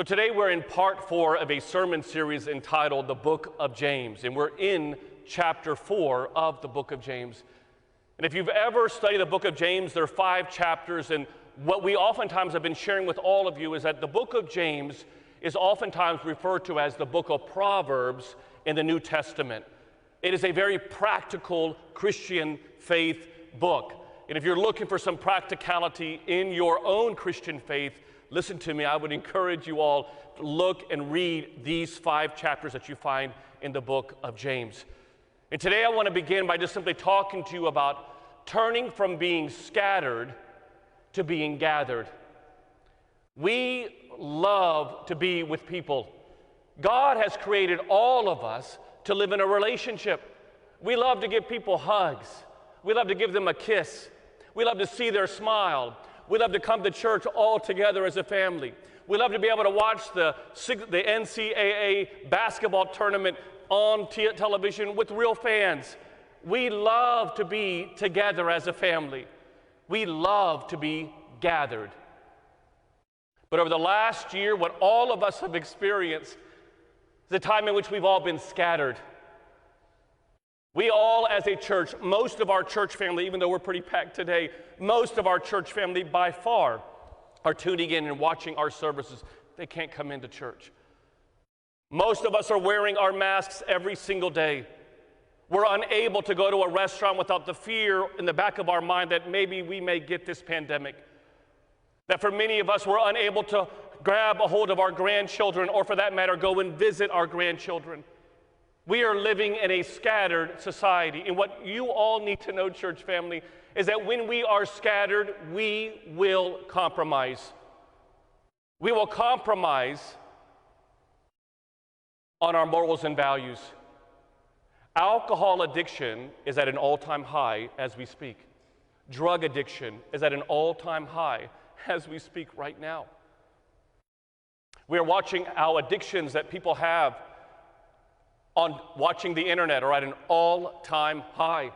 So today we're in part 4 of a sermon series entitled The Book of James, and we're in chapter 4 of the book of James. And if you've ever studied the book of James, there are 5 chapters, and what we oftentimes have been sharing with all of you is that the book of James is oftentimes referred to as the book of Proverbs in the New Testament. It is a very practical Christian faith book. And if you're looking for some practicality in your own Christian faith, listen to me, I would encourage you all to look and read these 5 chapters that you find in the book of James. And today I want to begin by just simply talking to you about turning from being scattered to being gathered. We love to be with people. God has created all of us to live in a relationship. We love to give people hugs. We love to give them a kiss. We love to see their smile. We love to come to church all together as a family. We love to be able to watch the NCAA basketball tournament on television with real fans. We love to be together as a family. We love to be gathered. But over the last year, what all of us have experienced is a time in which we've all been scattered. We all, as a church, most of our church family, even though we're pretty packed today, most of our church family by far are tuning in and watching our services. They can't come into church. Most of us are wearing our masks every single day. We're unable to go to a restaurant without the fear in the back of our mind that maybe we may get this pandemic. That for many of us, we're unable to grab a hold of our grandchildren, or for that matter, go and visit our grandchildren. We are living in a scattered society. And what you all need to know, church family, is that when we are scattered, we will compromise. We will compromise on our morals and values. Alcohol addiction is at an all-time high as we speak. Drug addiction is at an all-time high as we speak right now. We are watching how addictions that people have on watching the internet are at an all-time high.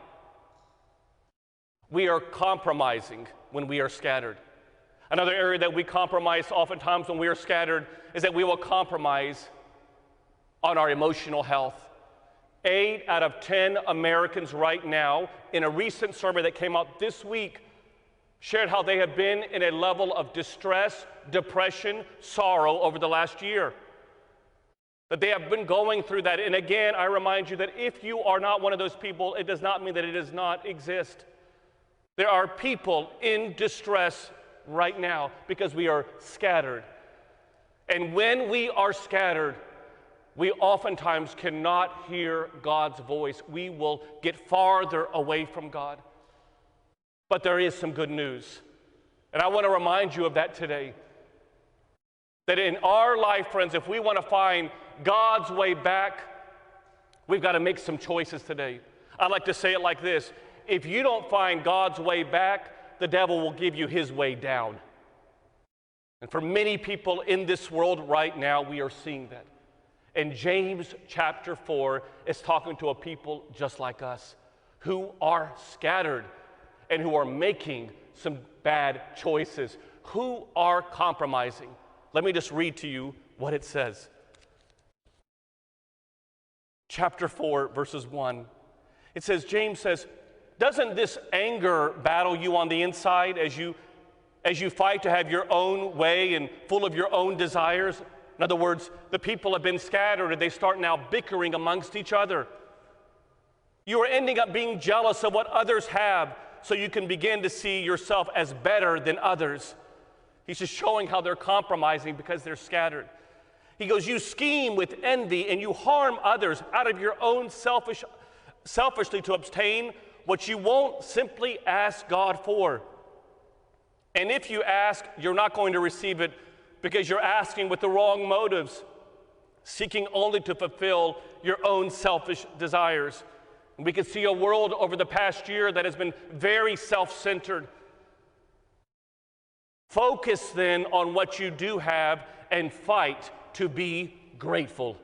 We are compromising when we are scattered. Another area that we compromise oftentimes when we are scattered is that we will compromise on our emotional health. 8 out of 10 Americans right now, in a recent survey that came out this week, shared how they have been in a level of distress, depression, sorrow over the last year. That they have been going through that. And again, I remind you that if you are not one of those people, it does not mean that it does not exist. There are people in distress right now because we are scattered. And when we are scattered, we oftentimes cannot hear God's voice. We will get farther away from God. But there is some good news. And I want to remind you of that today. That in our life, friends, if we want to find God's way back, we've got to make some choices today. I like to say it like this: if you don't find God's way back, the devil will give you his way down. And for many people in this world right now, we are seeing that. And James chapter 4 is talking to a people just like us who are scattered and who are making some bad choices, who are compromising. Let me just read to you what it says. Chapter 4, verses 1. It says, James says, doesn't this anger battle you on the inside as you fight to have your own way and full of your own desires? In other words, the people have been scattered and they start now bickering amongst each other. You are ending up being jealous of what others have so you can begin to see yourself as better than others. He's just showing how they're compromising because they're scattered. He goes, you scheme with envy and you harm others out of your own selfishly to obtain what you won't simply ask God for. And if you ask, you're not going to receive it because you're asking with the wrong motives, seeking only to fulfill your own selfish desires. And we can see a world over the past year that has been very self-centered. Focus then on what you do have and fight to be grateful.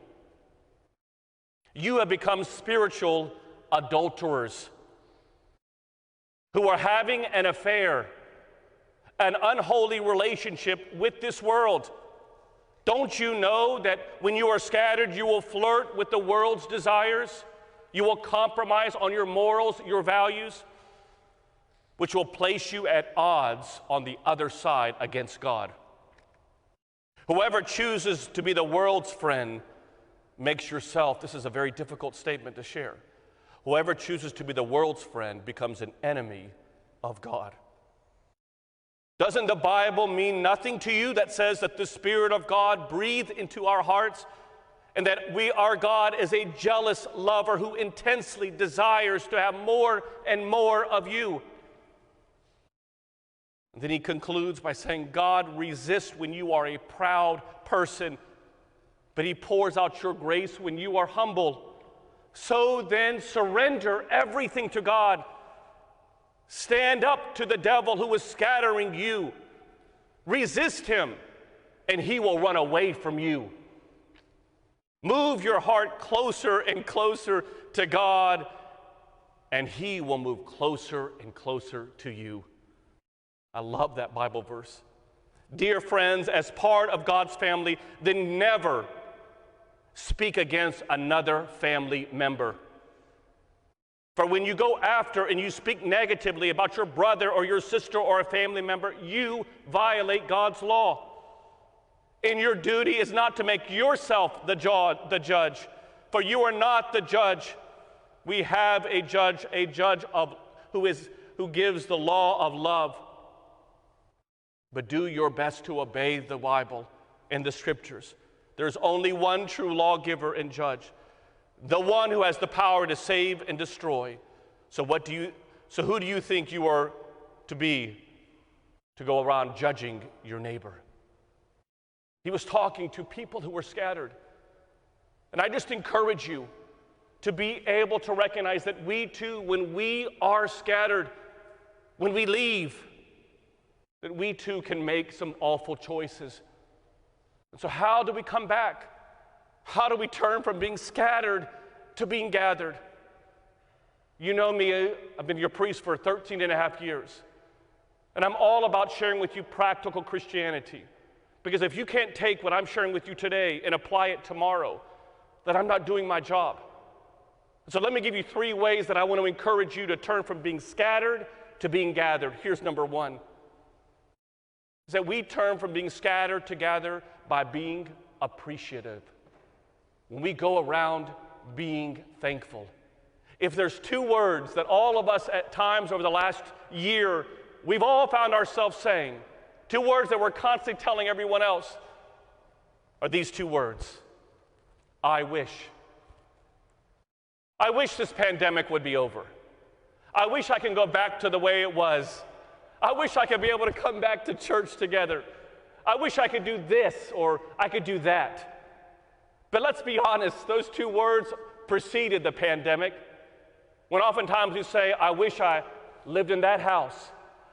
You have become spiritual adulterers who are having an affair, an unholy relationship with this world. Don't you know that when you are scattered, you will flirt with the world's desires? You will compromise on your morals, your values, which will place you at odds on the other side against God. Whoever chooses to be the world's friend makes yourself, this is a very difficult statement to share, whoever chooses to be the world's friend becomes an enemy of God. Doesn't the Bible mean nothing to you that says that the Spirit of God breathed into our hearts and that our God is a jealous lover who intensely desires to have more and more of you? And then he concludes by saying, God resists when you are a proud person, but he pours out your grace when you are humble. So then surrender everything to God. Stand up to the devil who is scattering you. Resist him, and he will run away from you. Move your heart closer and closer to God, and he will move closer and closer to you. I love that Bible verse. Dear friends, as part of God's family, then never speak against another family member. For when you go after and you speak negatively about your brother or your sister or a family member, you violate God's law. And your duty is not to make yourself the judge, for you are not the judge. We have a judge who gives the law of love. But do your best to obey the Bible and the Scriptures. There's only one true lawgiver and judge, the one who has the power to save and destroy. So who do you think you are to be to go around judging your neighbor? He was talking to people who were scattered. And I just encourage you to be able to recognize that we too, when we are scattered, when we leave, that we too can make some awful choices. And so how do we come back? How do we turn from being scattered to being gathered? You know me, I've been your priest for 13 and a half years. And I'm all about sharing with you practical Christianity. Because if you can't take what I'm sharing with you today and apply it tomorrow, then I'm not doing my job. So let me give you 3 ways that I want to encourage you to turn from being scattered to being gathered. Here's number 1. Is that we turn from being scattered to gather by being appreciative. When we go around being thankful. If there's 2 words that all of us at times over the last year, we've all found ourselves saying, 2 words that we're constantly telling everyone else, are these 2 words. I wish. I wish this pandemic would be over. I wish I can go back to the way it was. I wish I could be able to come back to church together. I wish I could do this or I could do that. But let's be honest, those 2 words preceded the pandemic. When oftentimes you say, I wish I lived in that house.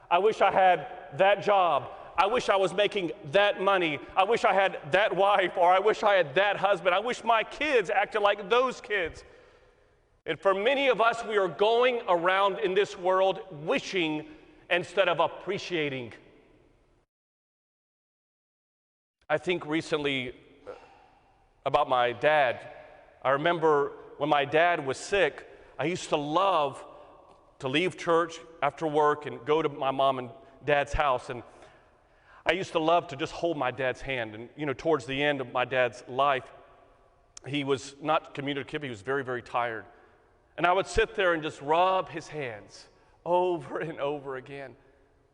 I wish I had that job. I wish I was making that money. I wish I had that wife, or I wish I had that husband. I wish my kids acted like those kids. And for many of us, we are going around in this world wishing instead of appreciating. I think recently about my dad. I remember when my dad was sick, I used to love to leave church after work and go to my mom and dad's house. And I used to love to just hold my dad's hand. And, towards the end of my dad's life, he was not communicative. He was very, very tired. And I would sit there and just rub his hands over and over again.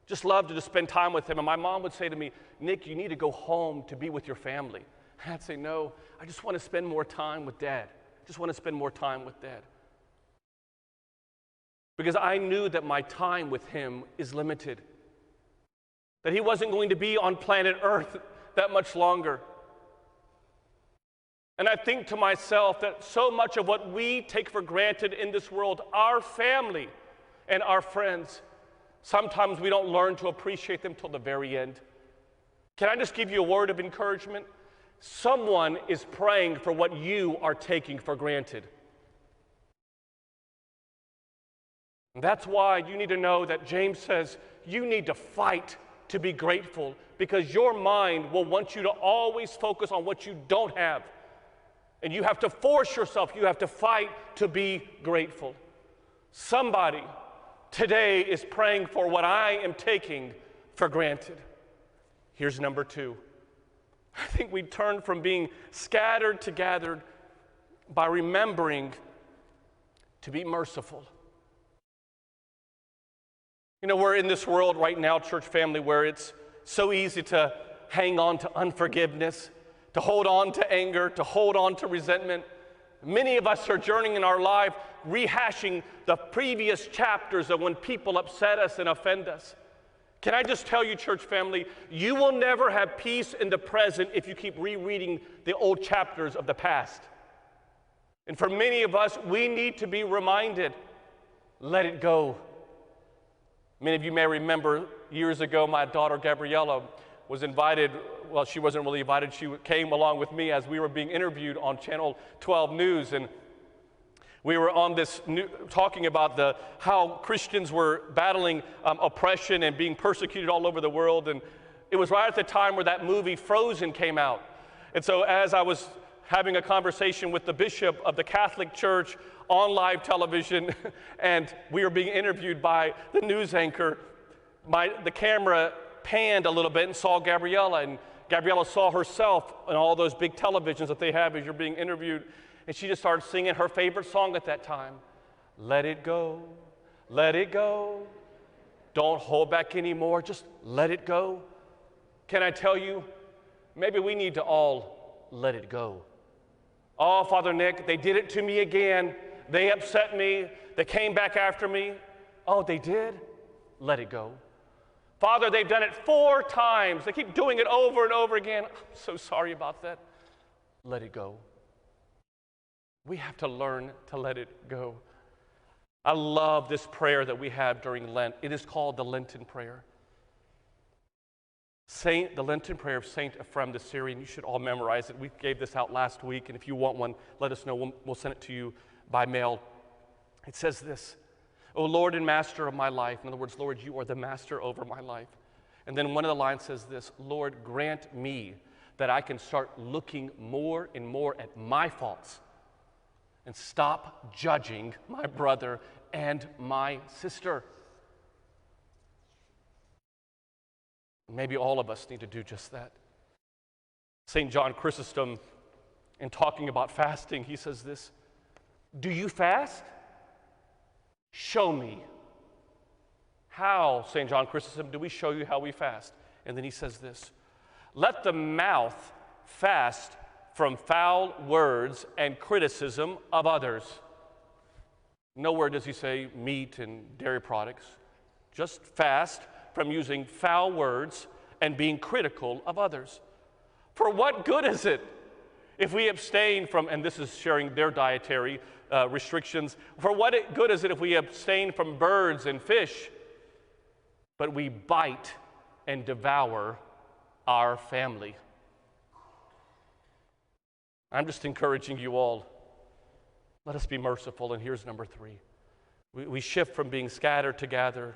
Just loved to just spend time with him. And my mom would say to me, Nick, you need to go home to be with your family. And I'd say, no, I just want to spend more time with Dad. Just want to spend more time with Dad. Because I knew that my time with him is limited. That he wasn't going to be on planet Earth that much longer. And I think to myself that so much of what we take for granted in this world, our family and our friends, sometimes we don't learn to appreciate them till the very end. Can I just give you a word of encouragement? Someone is praying for what you are taking for granted. And that's why you need to know that James says you need to fight to be grateful, because your mind will want you to always focus on what you don't have. And you have to force yourself, you have to fight to be grateful. Somebody today is praying for what I am taking for granted. Here's number 2. I think we turn from being scattered to gathered by remembering to be merciful. You know, we're in this world right now, church family, where it's so easy to hang on to unforgiveness, to hold on to anger, to hold on to resentment. Many of us are journeying in our life rehashing the previous chapters of when people upset us and offend us. Can I just tell you, church family, you will never have peace in the present if you keep rereading the old chapters of the past. And for many of us, we need to be reminded, let it go. Many of you may remember years ago, my daughter Gabriella was invited. Well, she wasn't really invited. She came along with me as we were being interviewed on Channel 12 News. And we were on this talking about how Christians were battling oppression and being persecuted all over the world. And it was right at the time where that movie Frozen came out. And so as I was having a conversation with the bishop of the Catholic Church on live television, and we were being interviewed by the news anchor, the camera panned a little bit and saw Gabriella, and Gabriella saw herself on all those big televisions that they have as you're being interviewed, and she just started singing her favorite song at that time, let it go, don't hold back anymore, just let it go. Can I tell you, maybe we need to all let it go. Oh, Father Nick, they did it to me again. They upset me. They came back after me. Oh, they did? Let it go. Father, they've done it 4 times. They keep doing it over and over again. I'm so sorry about that. Let it go. We have to learn to let it go. I love this prayer that we have during Lent. It is called the Lenten prayer. The Lenten prayer of Saint Ephrem the Syrian. You should all memorize it. We gave this out last week, and if you want one, let us know. We'll send it to you by mail. It says this, O Lord and Master of my life. In other words, Lord, you are the master over my life. And then one of the lines says this, Lord, grant me that I can start looking more and more at my faults and stop judging my brother and my sister. Maybe all of us need to do just that. St. John Chrysostom, in talking about fasting, he says this, do you fast? Show me. How, St. John Chrysostom, do we show you how we fast? And then he says this, let the mouth fast from foul words and criticism of others. Nowhere does he say meat and dairy products. Just fast from using foul words and being critical of others. For what good is it if we abstain from, and this is sharing their dietary restrictions, for what good is it if we abstain from birds and fish, but we bite and devour our family? I'm just encouraging you all, let us be merciful. And here's number 3. We shift from being scattered to gathered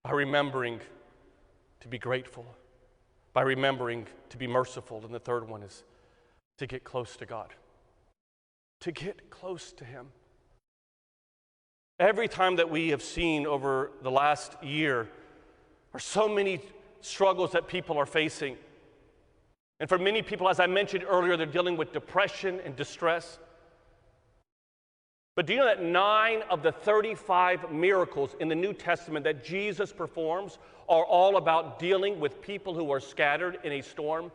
by remembering to be grateful, by remembering to be merciful. And the third one is to get close to God, to get close to Him. Every time that we have seen over the last year are so many struggles that people are facing. And for many people, as I mentioned earlier, they're dealing with depression and distress. But do you know that 9 of the 35 miracles in the New Testament that Jesus performs are all about dealing with people who are scattered in a storm?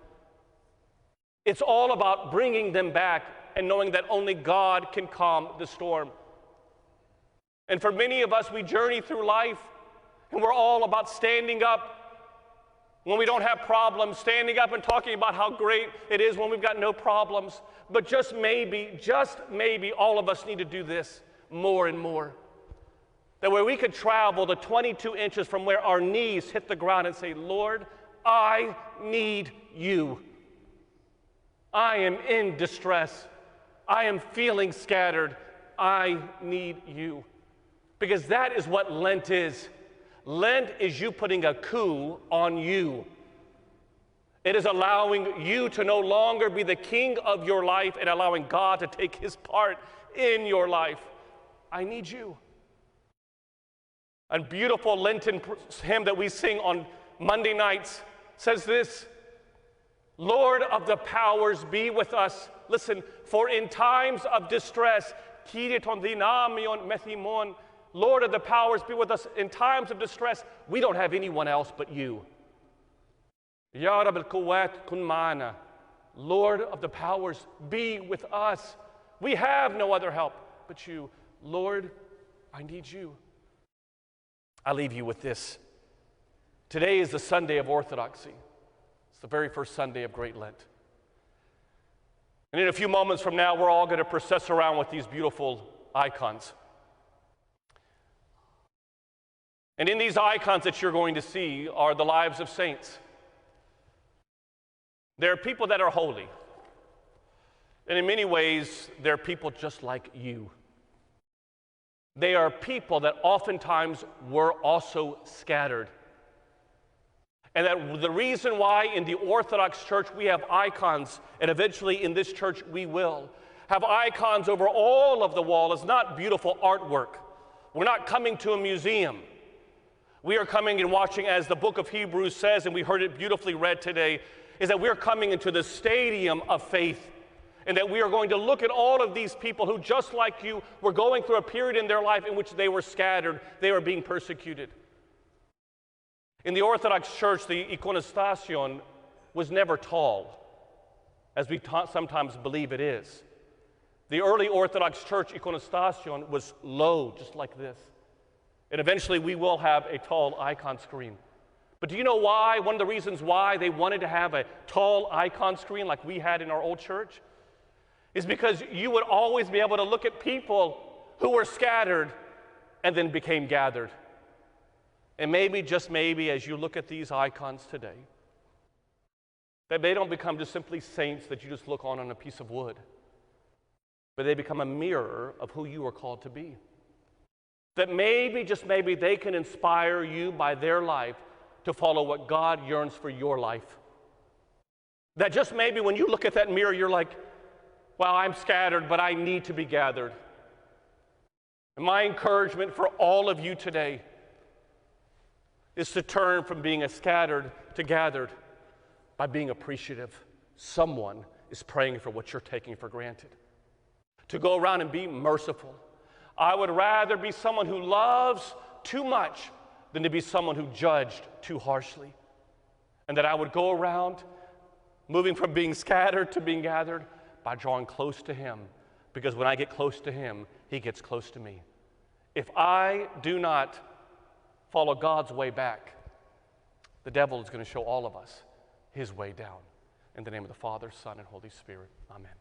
It's all about bringing them back and knowing that only God can calm the storm. And for many of us, we journey through life, and we're all about standing up when we don't have problems, standing up and talking about how great it is when we've got no problems. But just maybe, all of us need to do this more and more. That way we could travel the 22 inches from where our knees hit the ground and say, Lord, I need you. I am in distress. I am feeling scattered. I need you. Because that is what Lent is. Lent is you putting a coup on you. It is allowing you to no longer be the king of your life and allowing God to take his part in your life. I need you. A beautiful Lenten hymn that we sing on Monday nights says this: Lord of the powers, be with us. Listen, for in times of distress, Lord of the powers, be with us. In times of distress, we don't have anyone else but you. Lord of the powers, be with us. We have no other help but you. Lord, I need you. I leave you with this. Today is the Sunday of Orthodoxy. It's the very first Sunday of Great Lent. And in a few moments from now, we're all going to process around with these beautiful icons. And in these icons that you're going to see are the lives of saints. There are people that are holy. And in many ways, they're people just like you. They are people that oftentimes were also scattered. And that the reason why in the Orthodox Church we have icons, and eventually in this church we will have icons over all of the wall, is not beautiful artwork. We're not coming to a museum. We are coming and watching, as the book of Hebrews says, and we heard it beautifully read today, is that we're coming into the stadium of faith, and that we are going to look at all of these people who, just like you, were going through a period in their life in which they were scattered, they were being persecuted. In the Orthodox Church, the iconostation was never tall, as we sometimes believe it is. The early Orthodox Church iconostation was low, just like this. And eventually we will have a tall icon screen. But do you know why? One of the reasons why they wanted to have a tall icon screen like we had in our old church is because you would always be able to look at people who were scattered and then became gathered. And maybe, just maybe, as you look at these icons today, that they don't become just simply saints that you just look on a piece of wood, but they become a mirror of who you are called to be. That maybe, just maybe, they can inspire you by their life to follow what God yearns for your life. That just maybe when you look at that mirror, you're like, wow, I'm scattered, but I need to be gathered. And my encouragement for all of you today is to turn from being a scattered to gathered by being appreciative. Someone is praying for what you're taking for granted. To go around and be merciful. I would rather be someone who loves too much than to be someone who judged too harshly. And that I would go around moving from being scattered to being gathered by drawing close to him. Because when I get close to him, he gets close to me. If I do not follow God's way back, the devil is going to show all of us his way down. In the name of the Father, Son, and Holy Spirit, amen.